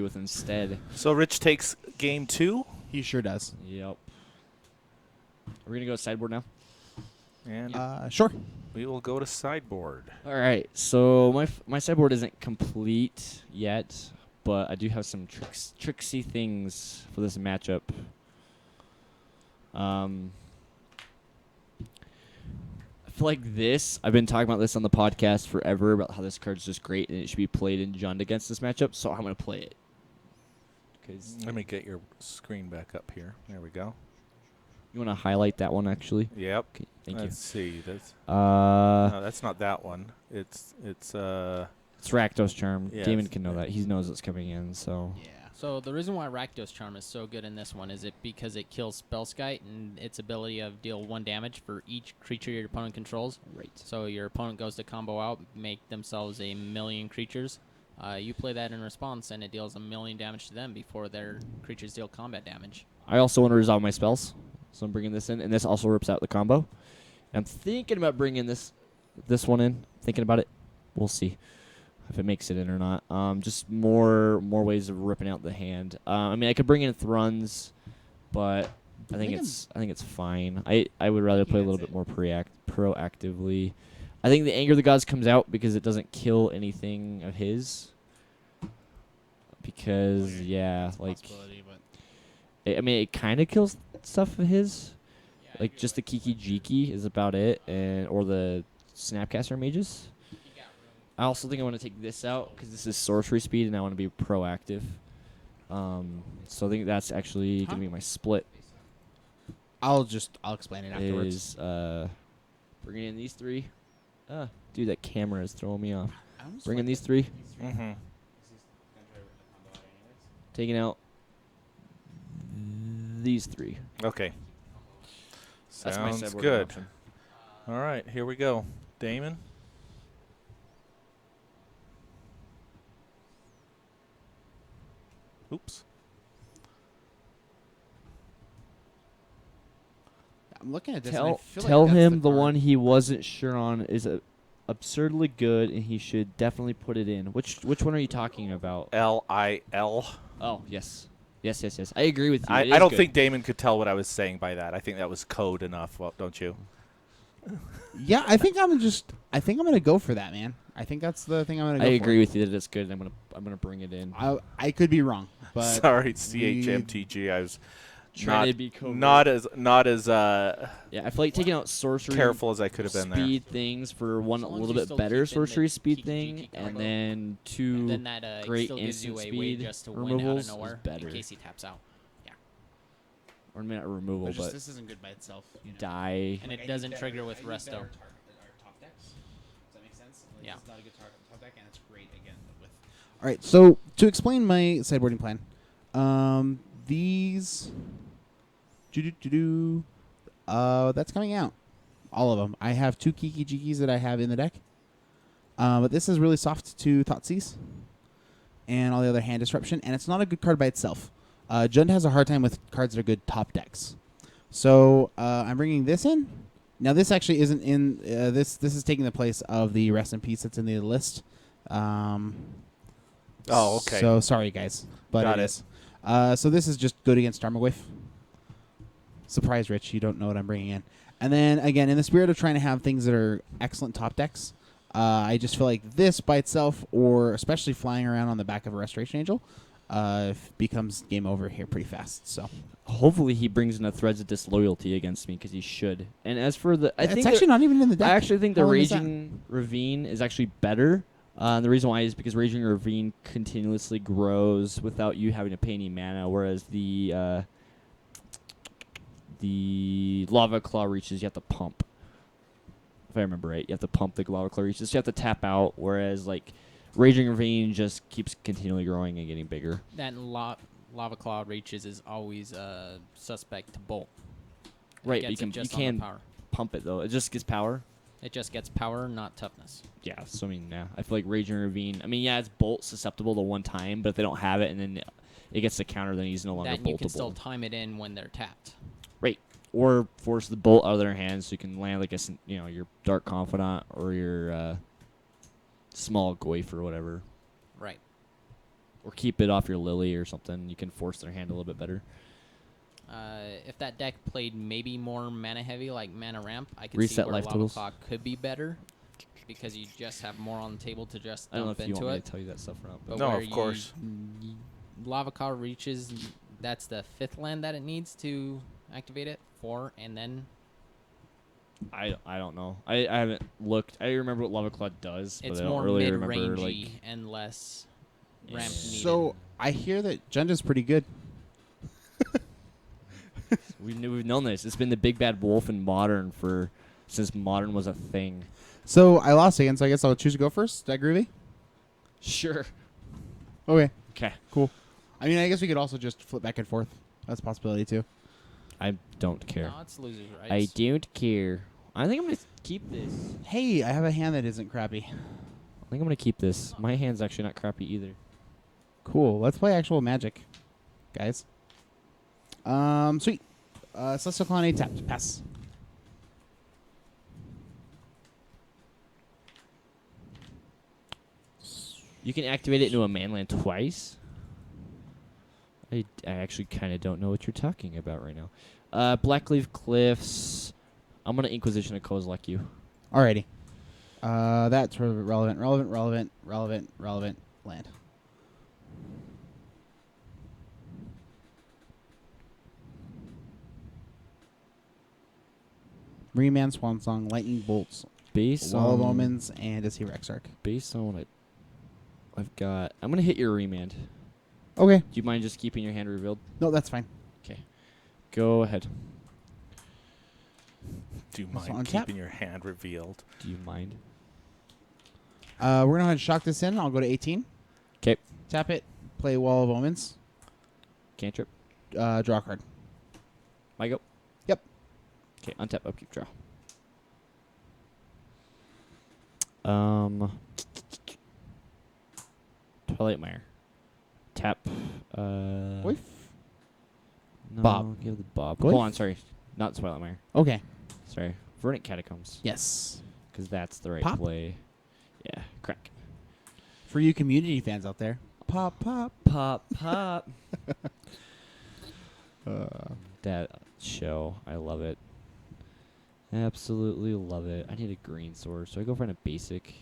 with instead. So Rich takes game 2. He sure does. Yep. We're going to go sideboard now? And Sure. we will go to sideboard. All right. So my sideboard isn't complete yet, but I do have some tricksy things for this matchup. I feel like this, I've been talking about this on the podcast forever about how this card's just great and it should be played in Jund against this matchup, so I'm going to play it. Let me get your screen back up here. There we go. You want to highlight that one, actually? Yep. Okay, thank Let's see. That's you. no, that's not that one. It's It's Rakdos Charm. Yeah, Damon it's- can know that. He knows it's coming in, so. Yeah. So the reason why Rakdos Charm is so good in this one is because it kills Spellskite and its ability of deal 1 damage for each creature your opponent controls. Right. So your opponent goes to combo out, make themselves 1,000,000 creatures. You play that in response, and it deals 1,000,000 damage to them before their creatures deal combat damage. I also want to resolve my spells, so I'm bringing this in, and this also rips out the combo. I'm thinking about bringing this one in. Thinking about it. We'll see if it makes it in or not. Just more ways of ripping out the hand. I mean, I could bring in Thruns, but I think it's fine. I would rather play a little bit more proactively. I think the Anger of the Gods comes out because it doesn't kill anything of his. Because I mean, it kind of kills stuff of his. Like just the Kiki-jiki is about it, or the Snapcaster mages. I also think I want to take this out because this is sorcery speed, and I want to be proactive. So I think that's actually gonna be my split. I'll explain it afterwards. Is bringing in these 3. Dude, that camera is throwing me off. Bringing these 3. mm-hmm. Taking out these 3. Okay. That's my Sounds sideboard good. option. All right, here we go. Damon. Oops. I'm looking at this. and I feel Tell like that's him the card. one he wasn't sure on is absurdly good, and he should definitely put it in. Which one are you talking about? LIL. Oh, yes. Yes. I agree with you. I It is don't good. think Damon could tell what I was saying by that. I think that was code enough, well, don't you? Yeah, I think I'm gonna go for that, man. I think that's the thing I'm gonna go I for. agree with you that it's good, and I'm gonna bring it in. I could be wrong, but Sorry, CHMTG. I was Trying to be covert. not as Yeah, I feel like taking out sorcery careful as I could have been there. speed things for one As a long as little you bit still better keep in the sorcery speed Kiki-jiki thing, combo. and then 2 And then that great still gives you instant a way speed just to win out removals of is nowhere better. in case he taps out. Or not removal, but this isn't good by itself. You know? die. And it doesn't trigger with Resto. Does that make sense? Yeah. It's not a good top deck, and it's great again with. All right, so to explain my sideboarding plan, these, that's coming out, all of them. I have 2 Kiki-jikis that I have in the deck, but this is really soft to Thoughtseize and all the other hand disruption, and it's not a good card by itself. Jund has a hard time with cards that are good top decks. So I'm bringing this in. Now this actually isn't in. This is taking the place of the Rest in Peace that's in the list. Oh, okay. So sorry, guys, but Got it it. is. So this is just good against Darmagwave. Surprise, Rich! You don't know what I'm bringing in. And then again, in the spirit of trying to have things that are excellent top decks, I just feel like this by itself, or especially flying around on the back of a Restoration Angel, becomes game over here pretty fast. So Hopefully he brings in a Threads of Disloyalty against me because he should. And as for the, it's actually not even in the deck. I actually think the How long is that? Raging Ravine is actually better. And the reason why is because Raging Ravine continuously grows without you having to pay any mana, whereas the Lava Claw reaches you have to pump. If I remember right, you have to pump the Lava Claw reaches. You have to tap out, whereas like Raging Ravine just keeps continually growing and getting bigger. That Lava Claw reaches is always suspect to bolt. Right, It gets you it just on can the power. pump it though. It just gets power. It just gets power, not toughness. Yeah, so I mean, yeah, I feel like Raging Ravine. I mean, yeah, it's bolt susceptible to one time, but if they don't have it and then it gets the counter, then he's no longer That boltable. you can still time it in when they're tapped. Right, or force the bolt out of their hands so you can land like your Dark Confidant or your small Goyf or whatever. Right. or keep it off your Lily or something. You can force their hand a little bit better. If that deck played maybe more mana heavy, like mana ramp, I could Reset see where life Lava totals. Claw could be better because you just have more on the table to just I don't know dump if you into want me it. to tell you that stuff or not. But No, where of course. Lava Claw reaches, that's the 5th land that it needs to activate it, 4, and then I don't know. I haven't looked. I remember what Lava Claw does, it's but I don't more really mid-rangey remember like. and less ramp Yeah. needed. So I hear that Jenda's pretty good. We've known this. It's been the big bad wolf in Modern since Modern was a thing. So I lost again, so I guess I'll choose to go first. Is that groovy? Sure. Okay. Okay. Cool. I mean, I guess we could also just flip back and forth. That's a possibility too. I don't care. No, it's losers' rights. I don't care. I think I'm gonna keep this. Hey, I have a hand that isn't crappy. I think I'm gonna keep this. My hand's actually not crappy either. Cool. Let's play actual Magic, guys. Sweet. Celestial Colony tapped. Pass. You can activate it into a manland twice. I actually kind of don't know what you're talking about right now. Blackleaf Cliffs. I'm gonna Inquisition of Kozilek you. Alrighty. That's relevant land. Remand, Swan Song, Lightning Bolts, Based Wall of on Omens, and Deceiver Exarch. based on what I've got, I'm gonna hit your remand. Okay. Do you mind just keeping your hand revealed? No, that's fine. Okay. Go ahead. Do you Also mind untap? keeping your hand revealed? Do you mind? We're going to go ahead and shock this in. I'll go to 18. 'Kay. Tap it. Play Wall of Omens. Cantrip. Draw a card. My go. Yep. Okay. Untap. Upkeep. Draw. Twilight Mire. Tap. Goif? No, Bob. Give the Bob. Goif? Hold on. Sorry. Not Twilight Mire. Okay. Sorry. Verdant Catacombs. Yes. Because that's the right Pop? play. Yeah. Crack. For you community fans out there. Pop, pop. Pop. Pop. That show. I love it. Absolutely love it. I need a green sword, so I go find a basic.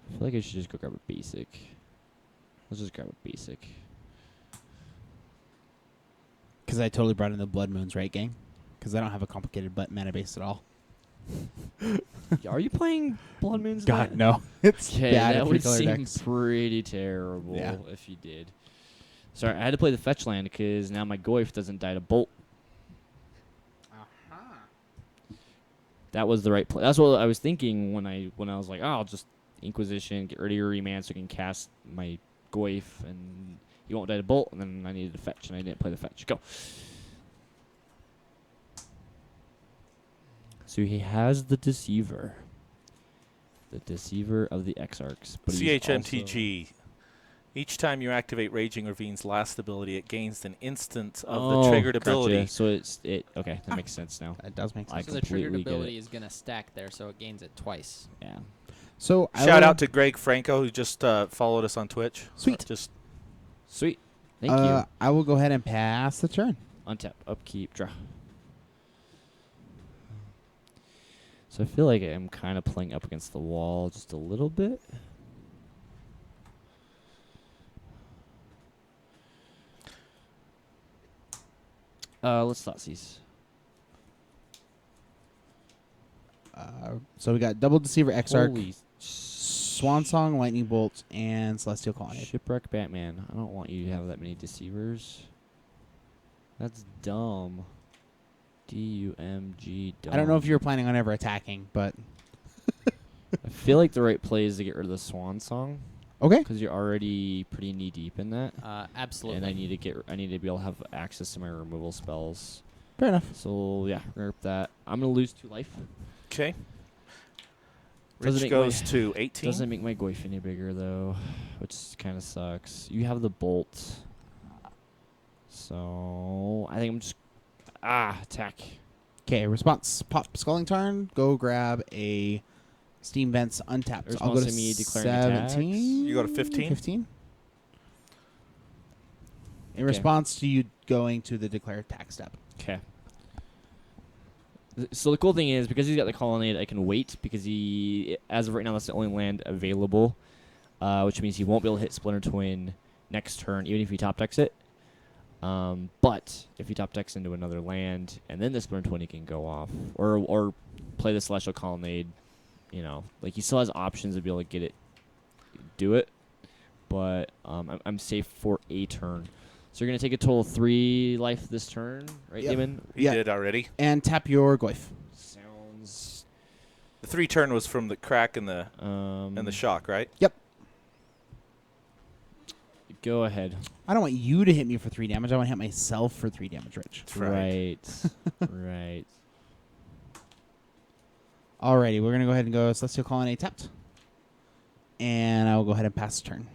I feel like I should just go grab a basic. Let's just grab a basic. Because I totally brought in the Blood Moons, right, gang? Because I don't have a complicated mana base at all. Are you playing Blood Moons? God, no. It's Okay, bad that at would 3-color seem decks. pretty terrible Yeah. if you did. Sorry, I had to play the fetch land because now my Goif doesn't die to bolt. That was the right play. That's what I was thinking when I was like, oh, I'll just Inquisition, get rid of your remand so I can cast my Goif and he won't die to bolt. And then I needed to fetch and I didn't play the fetch. Go. So he has the Deceiver. The Deceiver of the Exarchs. But he's CHMTG. Each time you activate Raging Ravine's last ability, it gains an instant of also, the triggered gotcha. ability. So okay, that makes sense now. That does make sense. I So the triggered completely get ability it. is going to stack there, so it gains it twice. Yeah. So Shout out to Greg Franco, who just followed us on Twitch. Sweet. Just Sweet. Thank you. I will go ahead and pass the turn. Untap, upkeep, draw. So I feel like I'm kind of playing up against the wall just a little bit. Let's Thoughtseize. So we got double Deceiver Exarch, Holy Swan Song, Lightning Bolt, and Celestial Colony. Shipwreck Batman. I don't want you to have that many deceivers. That's dumb. DUMG dumb. I don't know if you were planning on ever attacking, but I feel like the right play is to get rid of the Swan Song okay. because you're already pretty knee deep in that. Absolutely. And I need to be able to have access to my removal spells. Fair enough. So yeah, rip that. I'm gonna lose 2 life. okay. Doesn't Rich make goes my- to 18. Doesn't make my Goif any bigger though, which kind of sucks. You have the bolt, so I think I'm just attack. Okay, response. Pop Sculling Tarn. Go grab a Steam Vents untapped. I'll go to Response to me declaring attacks. 17. You go to 15? 15. In response to you going to the declare attack step. Okay. So the cool thing is, because he's got the colonnade, I can wait, because as of right now, that's the only land available, which means he won't be able to hit Splinter Twin next turn, even if he top decks it. But if he top decks into another land, and then the Splinter Twin, he can go off, or play the Celestial Colonnade. You know, like, he still has options to be able to do it. But I'm safe for a turn. So you're going to take a total of 3 life this turn, right, Yep. Daemon? He did already. And tap your Goyf. Sounds... The 3 turn was from the crack and the shock, right? Yep. Go ahead. I don't want you to hit me for 3 damage. I want to hit myself for 3 damage, Rich. Right. Right. Alrighty, we're going to go ahead and go Celestial Colonnade tapped. And I will go ahead and pass the turn.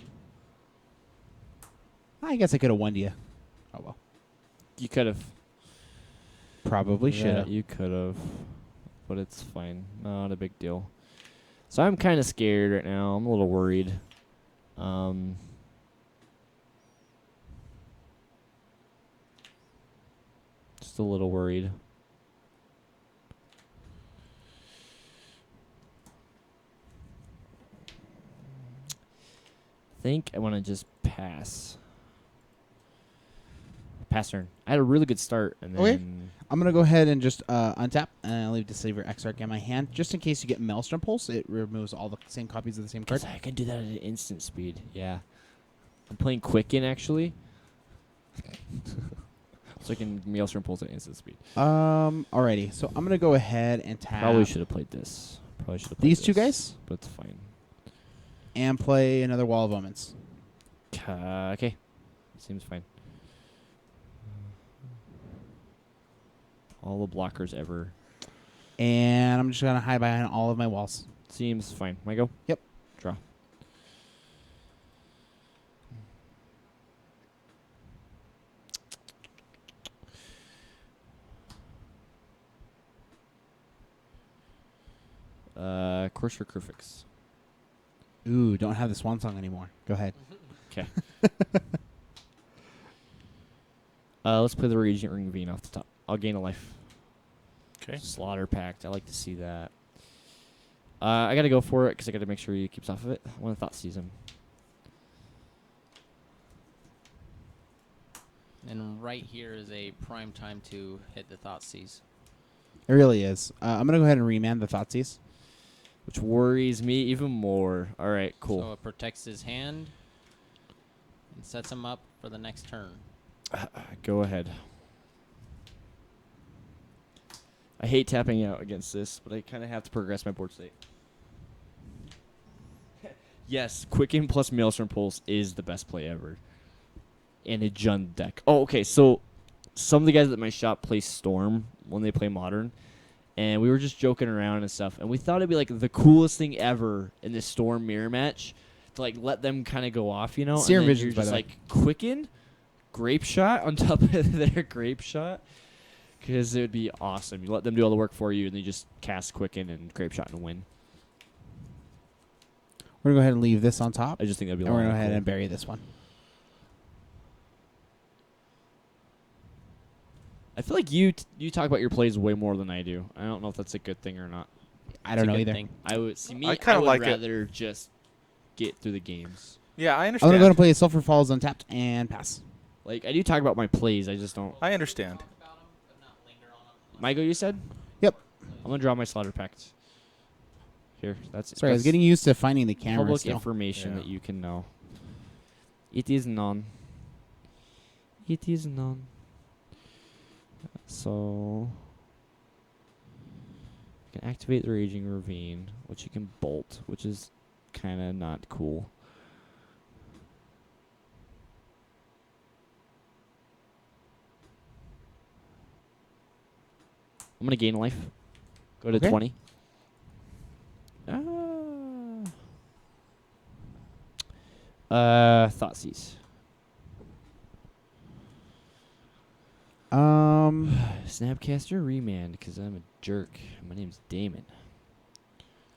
I guess I could have won to you. Oh, well. You could have. Probably should have. You could have. But it's fine. Not a big deal. So I'm kind of scared right now. I'm a little worried. Just a little worried. I think I want to just pass. Pass turn. I had a really good start, and then Okay. I'm going to go ahead and just untap, and I'll leave Deceiver Exarch in my hand. Just in case you get Maelstrom Pulse, it removes all the same copies of the same card. I can do that at an instant speed. Yeah. I'm playing Quicken, actually. So I can Maelstrom Pulse at instant speed. Alrighty, so I'm going to go ahead and tap Probably should have played this. Probably should have played these 2 this, guys but it's fine. and play another Wall of Omens. Okay. Seems fine. All the blockers ever. And I'm just going to hide behind all of my walls. Seems fine. My go? Yep. Draw. Courser Crufix. Ooh, don't have the Swan Song anymore. Go ahead. Okay. Let's play the Raging Ring Vein off the top. I'll gain a life. Okay. Slaughter Pact. I like to see that. I got to go for it because I got to make sure he keeps off of it. I want to Thought Seize him. And right here is a prime time to hit the Thoughtseize. It really is. I'm going to go ahead and remand the Thoughtseize. Which worries me even more. All right, cool. So it protects his hand and sets him up for the next turn. Go ahead. I hate tapping out against this, but I kind of have to progress my board state. Yes, Quicken plus Maelstrom Pulse is the best play ever. And a Jund deck. Oh, okay, so some of the guys at my shop play Storm when they play Modern. And we were just joking around and stuff. And we thought it'd be like the coolest thing ever in this Storm mirror match to like let them kind of go off, you know? Serum and then Visions, you're by just the way. like Quicken, Grape Shot on top of their Grape Shot. Because it would be awesome. You let them do all the work for you, and they just cast Quicken and Grape Shot and win. We're going to go ahead and leave this on top. I just think that'd be And we're going to go ahead cool. and bury this one. I feel like you talk about your plays way more than I do. I don't know if that's a good thing or not. I don't It's a know good either. thing. I would see me. I I kinda would like it. rather just get through the games. Yeah, I I'm understand. going to go and play Sulfur Falls untapped and pass. Like I do talk about my plays. I just don't. I understand. My go, you said? Yep. I'm gonna draw my Slaughter Pact. Here, that's Sorry, I was that's getting used to finding the camera public still. information Yeah. that you can know. It is none. It is none. So you can activate the Raging Ravine, which you can bolt, which is kind of not cool. I'm gonna gain life. Go to Okay. 20. Thoughtseize. Snapcaster Remand, because I'm a jerk. My name's Daemon.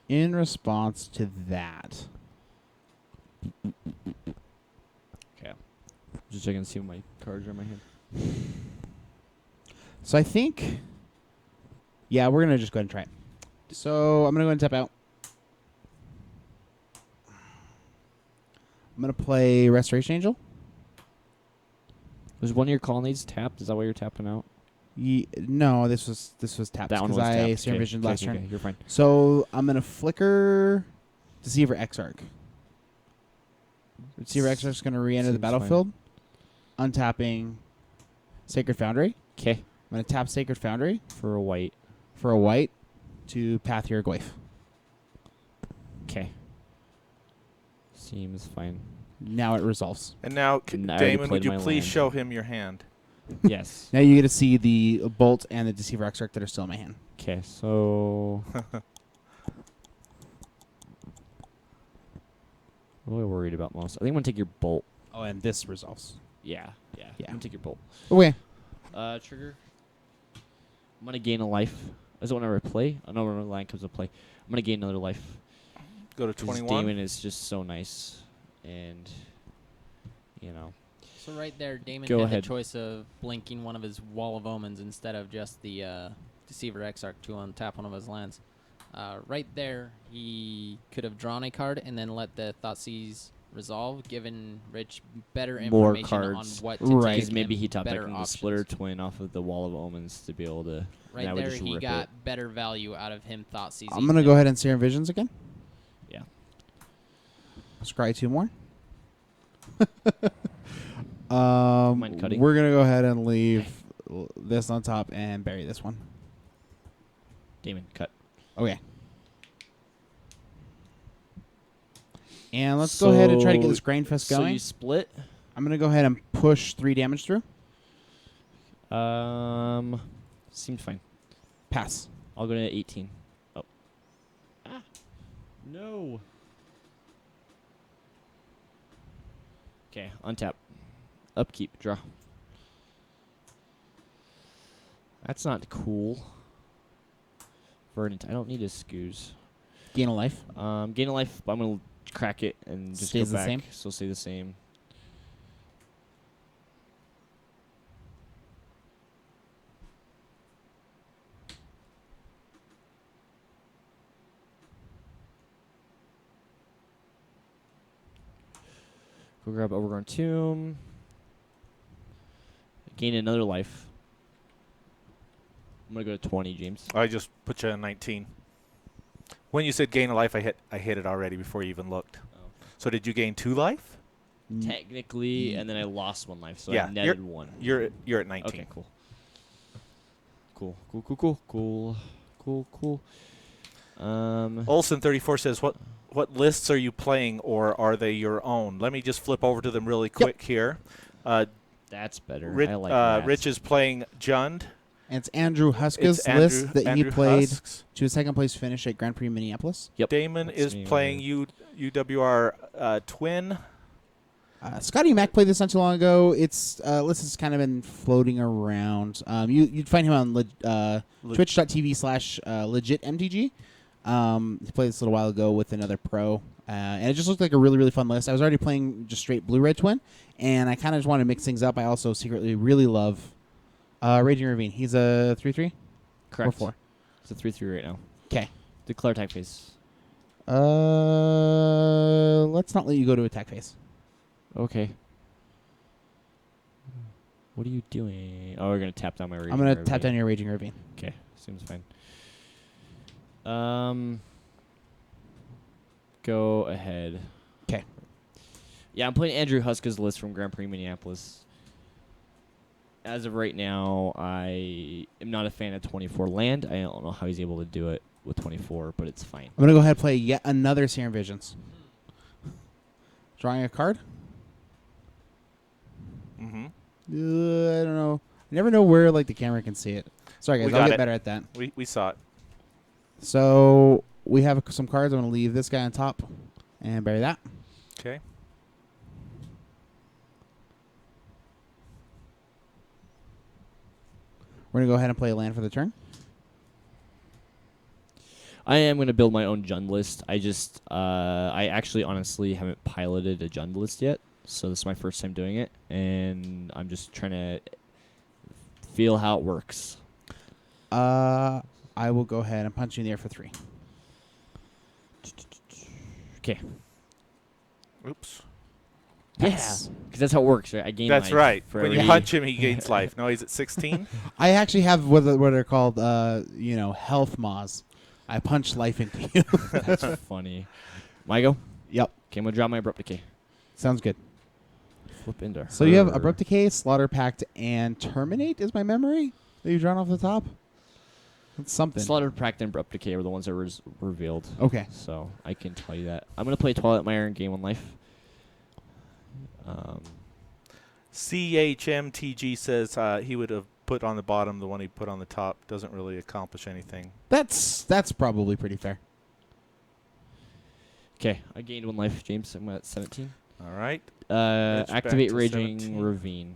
In response to that, Okay. Just checking to see what my cards are in my hand. So I think, yeah, we're gonna just go ahead and try it. So I'm gonna go ahead and tap out. I'm gonna play Restoration Angel. Was one of your colonnades tapped? Is that why you're tapping out? No, this was tapped That one because was I tapped. Serum Vision last turn. Okay, you're fine. So I'm gonna flicker Deceiver Exarch. Deceiver Exarch is gonna re-enter the Seems fine. battlefield, untapping Sacred Foundry. Okay. I'm gonna tap Sacred Foundry For a white. for a white to path your Goyf. Okay. Seems fine. Now it resolves. And now, And I already Damon, would played you my please land. show him your hand? Yes. Now you get to see the Bolt and the Deceiver Exarch that are still in my hand. Okay, so what am I worried about most? I think I'm gonna take your bolt. Oh, and this resolves. Yeah. Yeah. I'm gonna take your bolt. Okay. Trigger. I'm gonna gain a life. Is it whenever I play? Oh no, when the line comes to play. I'm gonna gain another life. Go to 'Cause 21. Daemon is just so nice, and you know. So right there, Damon Go had ahead. the choice of blinking one of his Wall of Omens instead of just the Deceiver Exarch to untap one of his lands. Right there, he could have drawn a card and then let the Thoughtseize resolve, given Rich better More information cards. on what to Right. take Because maybe and he top better decking the options. Splitter Twin off of the Wall of Omens to be able to. Right and I would there, just he rip got it. better value out of him Thoughtseizing. I'm gonna go ahead and Serum Visions again. Yeah. Scry 2 more. Mind cutting? We're gonna go ahead and leave this on top and bury this one. Daemon, cut. Okay. And let's go ahead and try to get this Grainfest So going. you split. I'm gonna go ahead and push 3 damage through. Seems fine. Pass. I'll go to 18. Oh. Ah. No. Okay, untap. Upkeep, draw. That's not cool. Verdant. I don't need a scoos. Gain a life. Gain a life, but I'm gonna crack it and just Stays go the back. same? So stay the same. Go grab Overgrown Tomb. Gain another life. I'm gonna go to 20, James. I just put you at 19. When you said gain a life, I hit it already before you even looked. So did you gain 2 life? Technically, and then I lost 1 life, so Yeah, I netted 1. You're at 19. Okay, cool. Cool. Olsen34 says, what lists are you playing, or are they your own? Let me just flip over to them really quick here. That's better. Rich, I like that. Rich is playing Jund. And it's Andrew Huska's It's list that Andrew he played Husks. to a second place finish at Grand Prix Minneapolis. Yep. Damon That's is me right playing here. UWR Twin. Scotty Mack played this not too long ago. It's list has kind of been floating around. You'd find him on twitch.tv/legit MTG. He played this a little while ago with another pro, and it just looked like a really, really fun list. I was already playing just straight blue-red twin, and I kind of just wanted to mix things up. I also secretly really love Raging Ravine. He's a 3/3? Correct. 4/4. It's a 3/3 right now. 'Kay. Declare attack phase. Let's not let you go to attack phase. Okay. What are you doing? Oh, we're gonna tap down my Raging I'm going to Ravine. tap down your Raging Ravine. Okay, seems fine. Go ahead. 'Kay. Yeah, I'm playing Andrew Huska's list from Grand Prix Minneapolis. As of right now, I am not a fan of 24 land. I don't know how he's able to do it with 24, but it's fine. I'm going to go ahead and play yet another Serum Visions. Drawing a card? Mm-hmm. I don't know. I never know where the camera can see it. Sorry, guys. We I'll got get it. better at that. We saw it. So we have some cards. I'm going to leave this guy on top and bury that. Okay. We're going to go ahead and play a land for the turn. I am going to build my own Jund list. I actually honestly haven't piloted a Jund list yet. So this is my first time doing it, and I'm just trying to feel how it works. I will go ahead and punch you in the air for 3. Okay. Oops. Pass. Because that's how it works, right? I gain That's life right. for When you every- punch him, he gains life. No, he's at 16. I actually have what are called, health maws. I punch life into you. That's funny. My go? Yep. Okay, I'm going to drop my Abrupt Decay. Sounds good. Flip into So you have her. Abrupt Decay, Slaughter Pact, and Terminate is my memory that you've drawn off the top? That's something. Slaughter Pact and Abrupt Decay were the ones that were revealed. Okay. So I can tell you that. I'm going to play Twilight Mire and gain 1 life. CHMTG says he would have put on the bottom the one he put on the top. Doesn't really accomplish anything. That's probably pretty fair. Okay, I gained 1 life, James. I'm at 17. All right. back Activate to Raging 17. Ravine.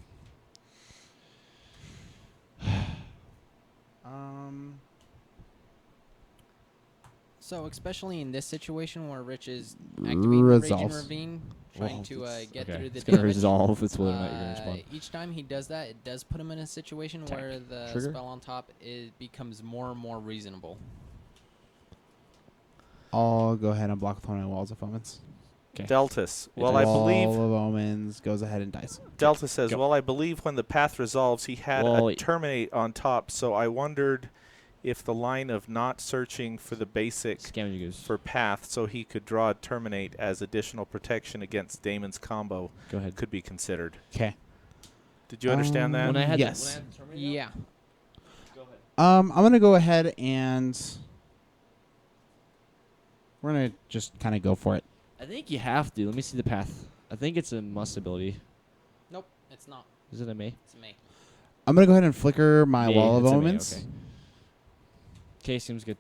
So especially in this situation where Rich is activating the Raging Resolves. Ravine, trying Well, to get okay. through the It's going to damage. resolve. It's whether or not you're going to respond. Each time he does that, it does put him in a situation Attack. where the Trigger. spell on top becomes more and more reasonable. I'll go ahead and block with one of my Walls of Omens. Okay. Deltas. Well, I Wall believe of Omens goes ahead and dies. Delta says, Go. well, I believe when the path resolves, he had Well, a terminate on top, so I wondered if the line of not searching for the basic Scavenge Goose. for path so he could draw a terminate as additional protection against Daemon's combo Go ahead. could be considered. Okay. Did you understand that? When I had Yes. Yeah. I'm gonna go ahead and we're gonna just kind of go for it. I think you have to. Let me see the path. I think it's a must ability. Nope, it's not. Is it a May? It's me. I'm gonna go ahead and flicker my May, Wall of it's a May, Omens. Okay. Okay, seems good.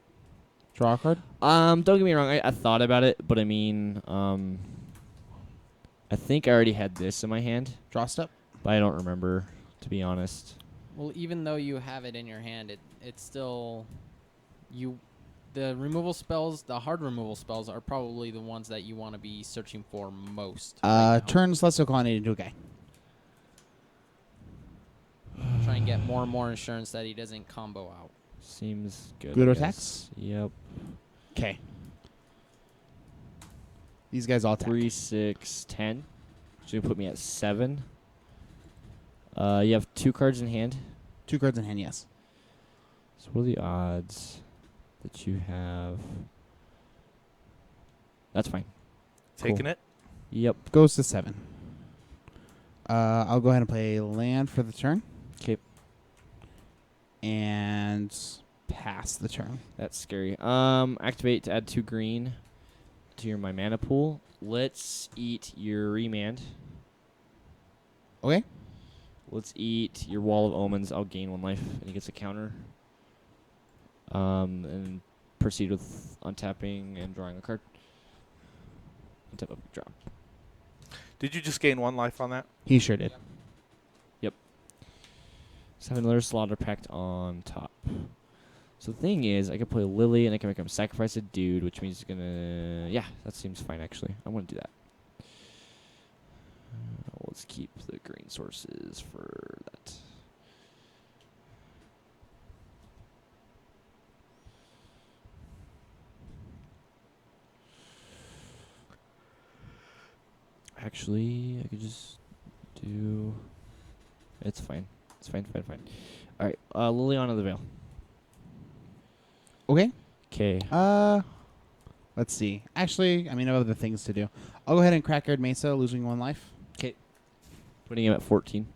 Draw a card. Don't get me wrong. I thought about it, but I mean, I think I already had this in my hand, Draw step. but I don't remember, to be honest. Well, even though you have it in your hand, it's still the removal spells, the hard removal spells are probably the ones that you want to be searching for most. right now. Turn Celestial Colonnade into a guy. Try and get more and more insurance that he doesn't combo out. Seems good. Good I attacks? guess. Yep. Okay. These guys all attack. 3, 6, 10. Which would put me at 7. You have 2 cards in hand. 2 cards in hand. Yes. So what are the odds that you have? That's fine. Taking Cool. it? Yep. Goes to 7. I'll go ahead and play land for the turn. Okay. And pass the turn. That's scary. Activate to add 2 green to my mana pool. Let's eat your remand. Okay. Let's eat your Wall of Omens. I'll gain 1 life, and he gets a counter. And proceed with untapping and drawing a card. Untap up, draw. Did you just gain 1 life on that? He sure did. Let's have another Slaughter Pact on top. So the thing is, I can play Lily, and I can make him sacrifice a dude, which means he's gonna... Yeah, that seems fine, actually. I want to do that. Let's keep the green sources for that. Actually, I could just do... It's fine. It's fine. All right, Liliana of the Veil. Okay. Okay. Let's see. Actually, I mean, I have other things to do. I'll go ahead and crack Guard Mesa, losing 1 life. Putting him at 14.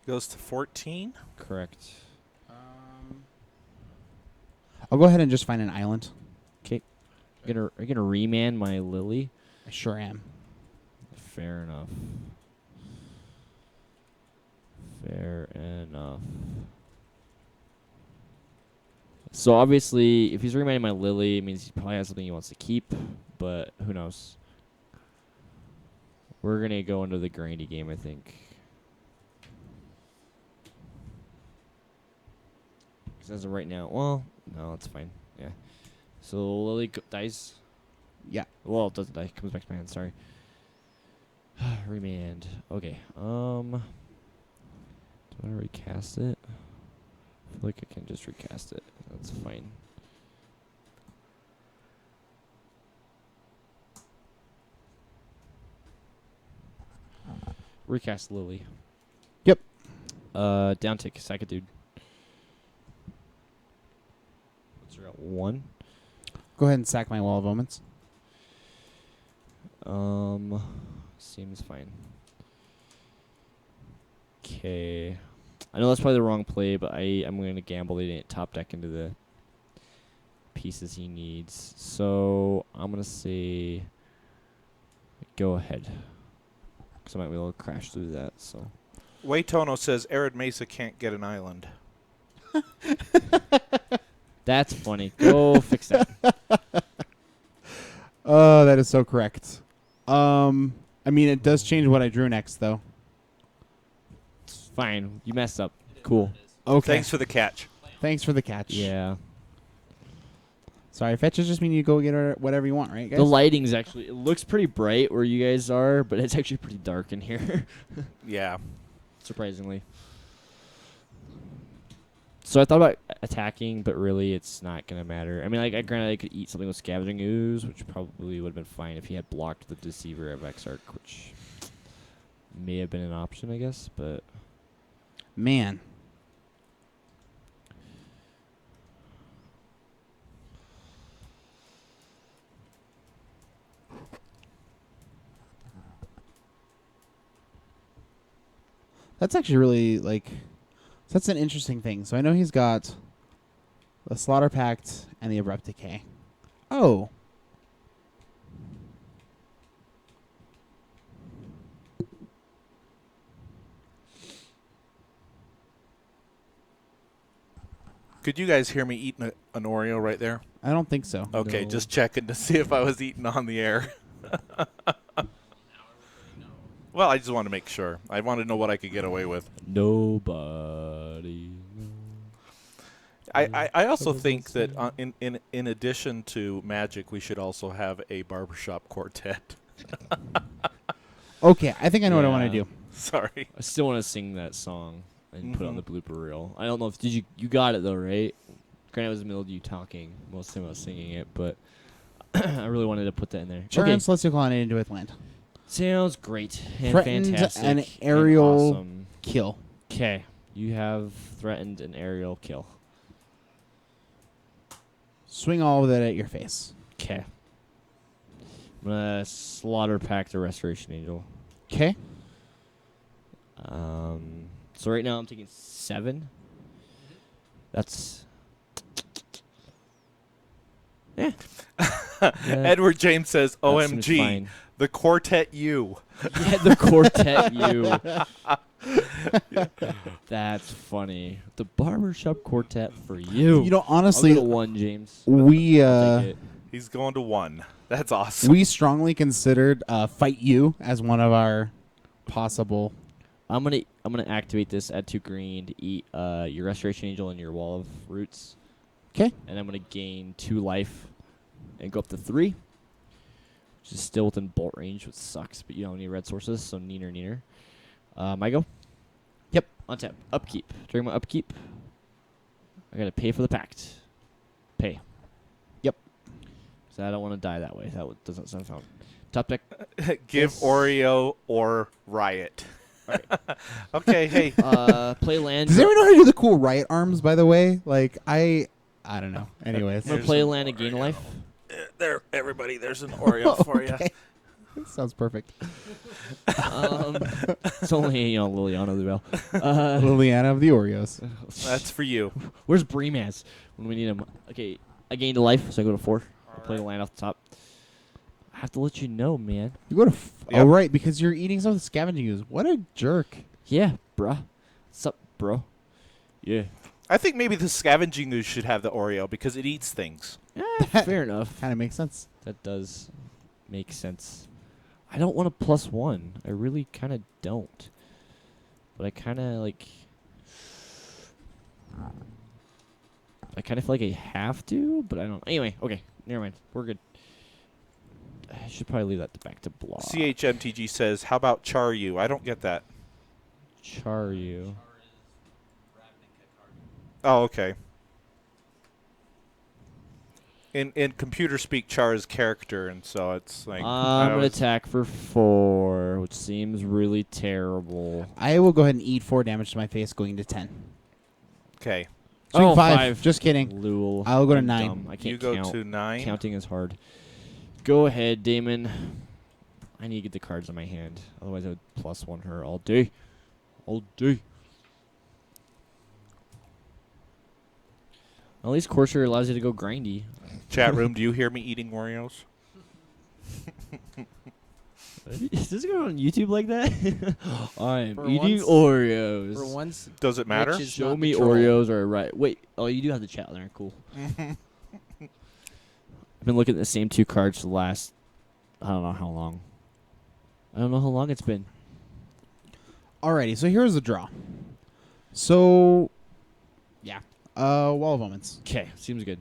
Goes to 14. Correct. I'll go ahead and just find an island. Are you gonna remand my Lily? I sure am. Fair enough. So obviously, if he's remanding my Lily, it means he probably has something he wants to keep, but who knows? We're gonna go into the grindy game, I think. 'Cause as of right now, well, no, it's fine. Yeah. So Lily dies. Yeah. Well, it doesn't die. It comes back to my hand. Sorry. Remand. Okay. Do I recast it? I feel like I can just recast it. That's fine. Recast Lily. Yep. Down tick. Sack a dude. What's her at 1? Go ahead and sack my Wall of Omens. Seems fine. Okay. I know that's probably the wrong play, but I'm going to gamble they didn't top deck into the pieces he needs. So I'm going to say go ahead. Because I might be able to crash through that. So Waytono says Arid Mesa can't get an island. that's funny. Go fix that. Oh, that is so correct. I mean, it does change what I drew next, though. It's fine. You messed up. Cool. Okay. Thanks for the catch. Thanks for the catch. Yeah. Sorry, fetches just mean you go get whatever you want, right, guys? The lighting's actually, it looks pretty bright where you guys are, but it's actually pretty dark in here. Yeah. Surprisingly. So I thought about attacking, but really it's not going to matter. I mean, like, granted, I could eat something with Scavenging Ooze, which probably would have been fine if he had blocked the Deceiver of Exarch, which may have been an option, I guess, but... Man. That's actually really, like... That's an interesting thing. So I know he's got the Slaughter Pact and the Abrupt Decay. Oh. Could you guys hear me eating an Oreo right there? I don't think so. Okay, No. just checking to see if I was eating on the air. Well, I just wanted to make sure. I wanted to know what I could get away with. Nobody. I also think that in addition to Magic, we should also have a barbershop quartet. Okay, I think I know what I want to Yeah. do. Sorry. I still want to sing that song and put it on the blooper reel. I don't know if you got it though, right? Granted, it was in the middle of you talking most of the time I was singing it, but I really wanted to put that in there. Turn Okay, Celestial Colonnade into with land. sounds great and Threatened fantastic an and aerial awesome. kill. Okay, you have threatened an aerial kill. Swing all of that at your face. Okay. I'm gonna Slaughter Pact the Restoration Angel. Okay. So right now I'm taking 7. That's yeah. Edward James says, That seems OMG, fine. the quartet you. Yeah, the quartet you. That's funny. The barbershop quartet for you. You know, I'll honestly, go to 1, James. we I'll take it. He's going to 1. That's awesome. we strongly considered Fight You as one of our possible. I'm gonna activate this, add 2 green to eat your Restoration Angel and your Wall of Roots. Okay. And I'm gonna gain 2 life and go up to 3. Which is still within bolt range, which sucks, but you don't need red sources, so neener. I go? Yep. Untap. Upkeep. During my upkeep, I gotta pay for the pact. Pay. Yep. So I don't want to die that way. That doesn't sound fun. Top deck. Give Yes. Oreo or Riot. Okay, hey. Play land. Does anyone know how to do the cool riot arms? By the way, like I don't know. Anyways, I'm gonna play land and gain life. There, everybody, there's an Oreo for you. Okay. Sounds perfect. It's only Liliana the Bell. Liliana of the Oreos. That's for you. Where's Breamaz when we need him? Okay, I gained a life, so I go to 4. I'll play a land off the top. I have to let you know, man. You go to. Yep. Oh right, because you're eating some of the scavenging ooze. What a jerk. Yeah, bruh. What's up, bro? Yeah. I think maybe the scavenging ooze should have the Oreo because it eats things. Fair enough. Kind of makes sense. That does make sense. I don't want a +1. I really kind of don't. But I kind of like. I kind of feel like I have to, but I don't. Anyway, okay. Never mind. We're good. I should probably leave that back to block. CHMTG says, how about Char You? I don't get that. Char you. Oh, okay. In computer speak, Char is character, and so it's like... I'm going to attack for 4, which seems really terrible. I will go ahead and eat 4 damage to my face, going to 10. Okay. Swing 5. Just kidding. Lul. I'll go to I'm 9. dumb. I can't You go count. to 9. Counting is hard. Go ahead, Daemon. I need to get the cards in my hand. Otherwise, I would +1 her all day. All day. At least Corsair allows you to go grindy. Chat room, do you hear me eating Oreos? Is this going on YouTube like that? I'm For eating once- Oreos. For once, Does it matter? Rich is Show not me the troll. Oreos are right. Wait. Oh, you do have the chat there. Cool. I've been looking at the same 2 cards for the last... I don't know how long. I don't know how long it's been. Alrighty, so here's the draw. So, yeah. Wall of Omens. Okay. Seems good.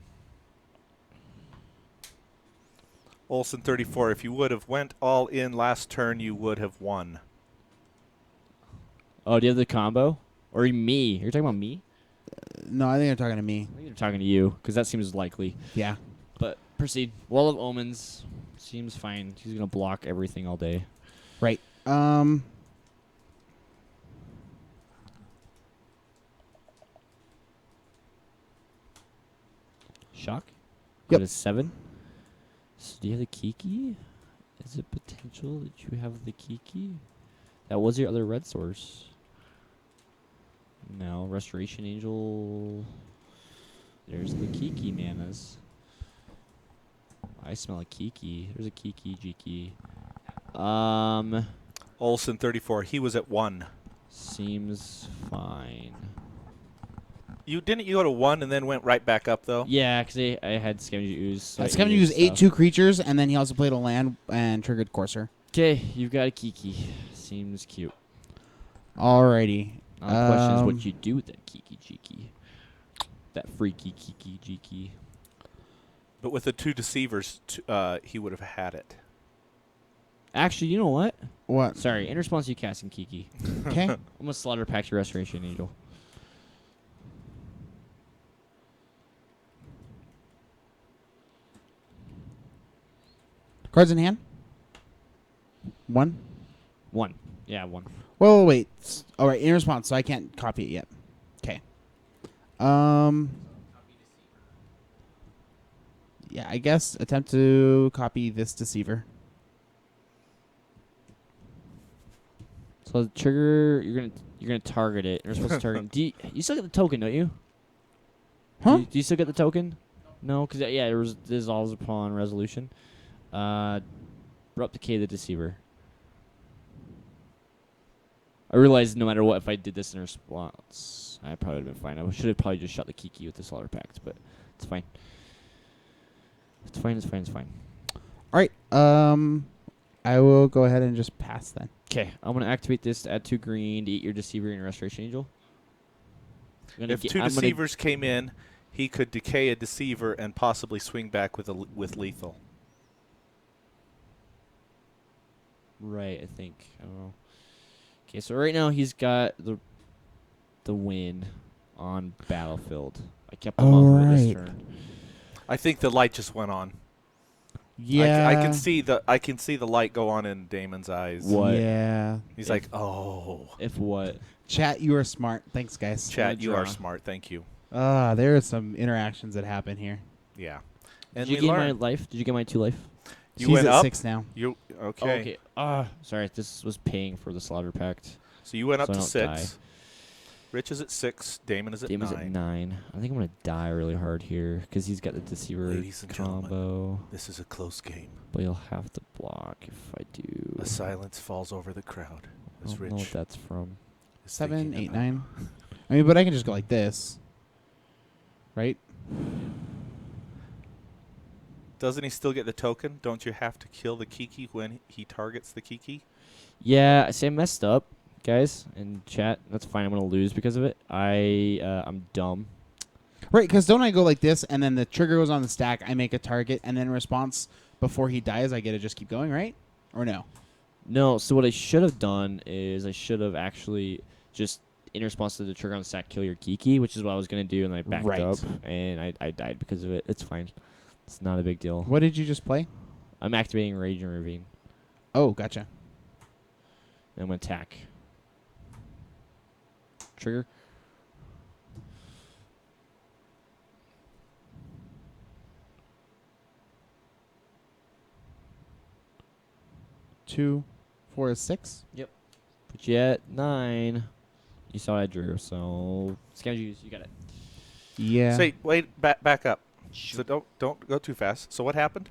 Olsen 34, if you would have went all in last turn, you would have won. Oh, do you have the combo? Or me? You're talking about me? No, I think they're talking to me. I think you're talking to you, because that seems likely. Yeah. But proceed. Wall of Omens seems fine. He's going to block everything all day. Right. Shock? Yep. Go to 7. So do you have the Kiki? Is it potential that you have the Kiki? That was your other red source. No. Restoration Angel. There's the Kiki manas. I smell a Kiki. There's a Kiki-jiki. Olsen 34, he was at 1. Seems fine. You go to 1 and then went right back up though? Yeah, because I had Scavenging Ooze. So It's going to use 8 creatures, and then he also played a land and triggered Corsair. Okay, you've got a Kiki. Seems cute. Alrighty. Now the question is what you do with that Kiki-jiki. That freaky Kiki-jiki. But with the 2 deceivers, he would have had it. Actually, you know what? What? Sorry, in response to you casting Kiki, Okay. I'm going to slaughter pack your Restoration Angel. Cards in hand? 1. 1. Yeah, 1. Well, wait. All right, in response, so I can't copy it yet. Okay. Yeah, I guess attempt to copy this Deceiver. So the trigger, you're gonna target it. You're supposed to target. You still get the token, don't you? Huh? Do you still get the token? No, because yeah, it dissolves upon resolution. Abrupt decay the Deceiver. I realized no matter what, if I did this in response, I probably would have been fine. I should have probably just shot the Kiki with the Slaughter Pact, but it's fine. It's fine. It's fine. It's fine. All right. I will go ahead and just pass then. Okay, I'm gonna activate this to add 2 green to eat your Deceiver and your Restoration Angel. If 2 deceivers came in, he could decay a deceiver and possibly swing back with lethal. Right, I think. I don't know. Okay, so right now he's got the win on Battlefield. I kept him on for this turn. I think the light just went on. Yeah. I can see the light go on in Damon's eyes. What? Yeah. He's like, oh. If what? Chat, you are smart. Thanks, guys. Chat, you are draw. smart. Thank you. There are some interactions that happen here. Yeah. Did And you we get my learned. life? Did you get my 2 life? You She's went at up. 6 now. You Oh, okay? okay. Sorry, this was paying for the Slaughter Pact. So you went up So I to don't 6. Rich is at 6. Damon is at Damon's 9. at 9. I think I'm gonna die really hard here because he's got the Deceiver Ladies and gentlemen, combo. This is a close game. But you'll have to block if I do. A silence falls over the crowd I as don't know what Rich that's from. is 7, thinking 8, about- 9. I mean, but I can just go like this. Right? Doesn't he still get the token? Don't you have to kill the Kiki when he targets the Kiki? Yeah, I say I messed up, guys, in chat. That's fine. I'm gonna lose because of it. I'm dumb. Right, because don't I go like this, and then the trigger goes on the stack, I make a target, and then in response before he dies, I get to just keep going, right? Or no? No, so what I should have done is I should have actually just in response to the trigger on the stack kill your Kiki, which is what I was going to do, and I backed Right. up, and I died because of it. It's fine. It's not a big deal. What did you just play? I'm activating Rage and Ravine. Oh, gotcha. And I'm going to attack. Trigger. Two, 4 is 6. Put you at 9. You saw I drew, so Scavenge, you got it. Yeah. Say, wait, back up. So don't go too fast. So what happened?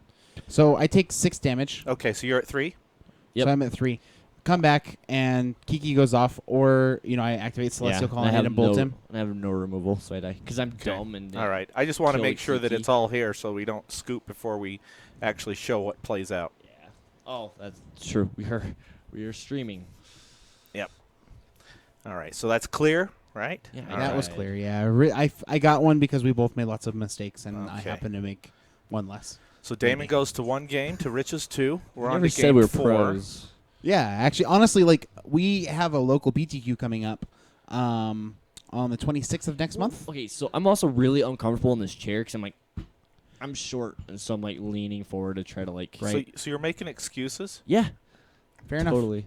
So I take 6 damage. Okay, so you're at 3. Yep. So I'm at 3. Come back, and Kiki goes off, or, I activate Celestial Call and bolt him. I have no removal, so I die. Because I'm Okay. dumb. And All right. I just want to kill make sure that Kiki. it's all here so we don't scoop before we actually show what plays out. Yeah. Oh, that's true. We are streaming. All right. So that's clear, right? Yeah, All That was right. clear, yeah. I got one because we both made lots of mistakes, and I Okay. happened to make one less. So Damon Maybe. goes to 1 game, to Rich's 2. We're I on never to said game we were 4. pros. Yeah, actually, honestly, we have a local BTQ coming up on the 26th of next month. Okay, so I'm also really uncomfortable in this chair because I'm short, and so I'm leaning forward to try to Right. So you're making excuses? Yeah, Fair enough. totally.